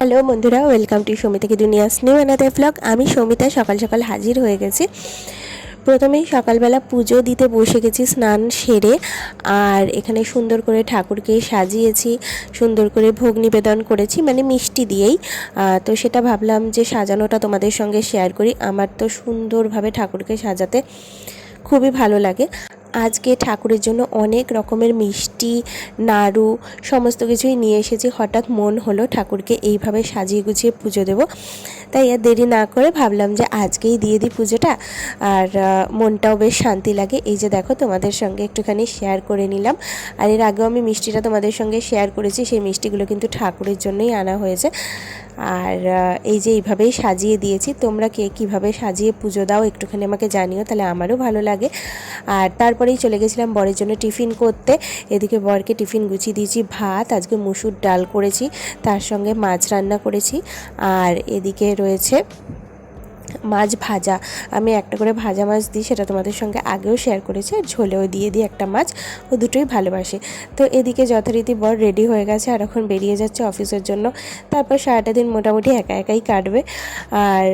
Hello বন্ধুরা, welcome to Soumita কি দুনিয়াস new another blog. আমি সৌমিতা সকাল সকাল হাজির হয়ে গেছি। প্রথমেই সকালবেলা পুজো দিতে বসে গেছি স্নান সেরে। আর এখানে সুন্দর করে ঠাকুরকে সাজিয়েছি, সুন্দর করে ভোগ নিবেদন করেছি, মানে মিষ্টি দিয়েই। তো সেটা ভাবলাম যে সাজানোটা তোমাদের সঙ্গে শেয়ার করি। আমার তো সুন্দরভাবে ঠাকুরকে সাজাতে খুবই ভালো লাগে। আজকে ঠাকুরের জন্য অনেক রকমের মিষ্টি, নাড়ু সমস্ত কিছুই নিয়ে এসেছি। হঠাৎ মন হলো ঠাকুরকে এইভাবে সাজিয়ে গুছিয়ে পুজো দেব, তাই আর দেরি না করে ভাবলাম যে আজকেই দিয়ে দিই পুজোটা। আর মনটাও বেশ শান্তি লাগে। এই যে দেখো, তোমাদের সঙ্গে একটুখানি শেয়ার করে নিলাম। আর এর আগেও আমি মিষ্টিটা তোমাদের সঙ্গে শেয়ার করেছি, সেই মিষ্টিগুলো কিন্তু ঠাকুরের জন্যই আনা হয়েছে। আর এই যে এইভাবেই সাজিয়ে দিয়েছি। তোমরা কে কীভাবে সাজিয়ে পুজো দাও একটুখানি আমাকে জানিও, তাহলে আমারও ভালো লাগে। আর তারপরেই চলে গেছিলাম বরের জন্য টিফিন করতে। এদিকে বরকে টিফিন গুছিয়ে দিয়েছি। ভাত, আজকে মুসুর ডাল করেছি, তার সঙ্গে মাছ রান্না করেছি। আর এদিকে রয়েছে মাছ ভাজা। আমি একটা করে ভাজা মাছ দিই, সেটা তোমাদের সঙ্গে আগেও শেয়ার করেছি। আর ঝোলেও দিয়ে দিই একটা মাছ, ও দুটোই ভালোবাসে। তো এদিকে যথারীতি বর রেডি হয়ে গেছে আর এখন বেরিয়ে যাচ্ছে অফিসের জন্য। তারপর সারাটা দিন মোটামুটি একা একাই কাটবে। আর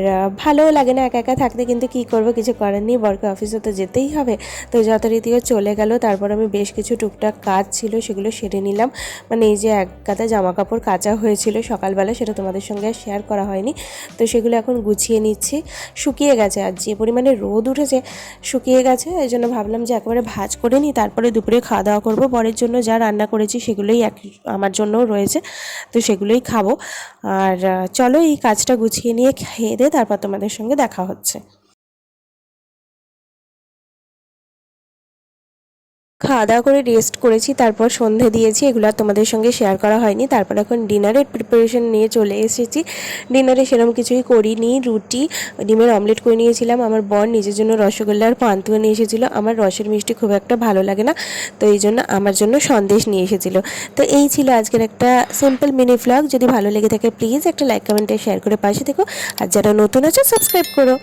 ভালোও লাগে না একা একা থাকতে, কিন্তু কী করবো, কিছু করার নেই, বরকে অফিসে তো যেতেই হবে। তো যথারীতিও চলে গেল। তারপর আমি বেশ কিছু টুকটাক কাজ ছিল সেগুলো সেরে নিলাম। মানে এই যে এক গাদা জামা কাপড় কাচা হয়েছিল সকালবেলা, সেটা তোমাদের সঙ্গে আর শেয়ার করা হয়নি। তো সেগুলো এখন গুছিয়ে নিচ্ছি। শুকিয়ে গেছে, আর যে পরিমাণে রোদ উঠেছে শুকিয়ে গেছে। এই জন্য ভাবলাম যে একেবারে ভাঁজ করে নিই, তারপরে দুপুরে খাওয়া দাওয়া করবো। বরের জন্য যা রান্না করেছি সেগুলোই আমার জন্যও রয়েছে, তো সেগুলোই খাবো। আর চলো এই কাজটা গুছিয়ে নিয়ে খেয়ে দিয়ে তারপর তোমাদের সঙ্গে দেখা হচ্ছে। খাওয়া দাওয়া করে রেস্ট করেছি, তারপর সন্ধে দিয়েছি, এগুলো আর তোমাদের সঙ্গে শেয়ার করা হয়নি। তারপর এখন ডিনারের প্রিপারেশন নিয়ে চলে এসেছি। ডিনারে সেরকম কিছুই করিনি, রুটি ডিমের অমলেট করে নিয়েছিলাম। আমার বর নিজের জন্য রসগোল্লা আর পান্তুয়া নিয়ে এসেছিলো। আমার রসের মিষ্টি খুব একটা ভালো লাগে না, তো এই জন্য আমার জন্য সন্দেশ নিয়ে এসেছিলো। তো এই ছিল আজকের একটা সিম্পল মিনি ভ্লগ। যদি ভালো লেগে থাকে প্লিজ একটা লাইক কমেন্টে শেয়ার করে পাশে থেকো। আর যারা নতুন আছে সাবস্ক্রাইব করো।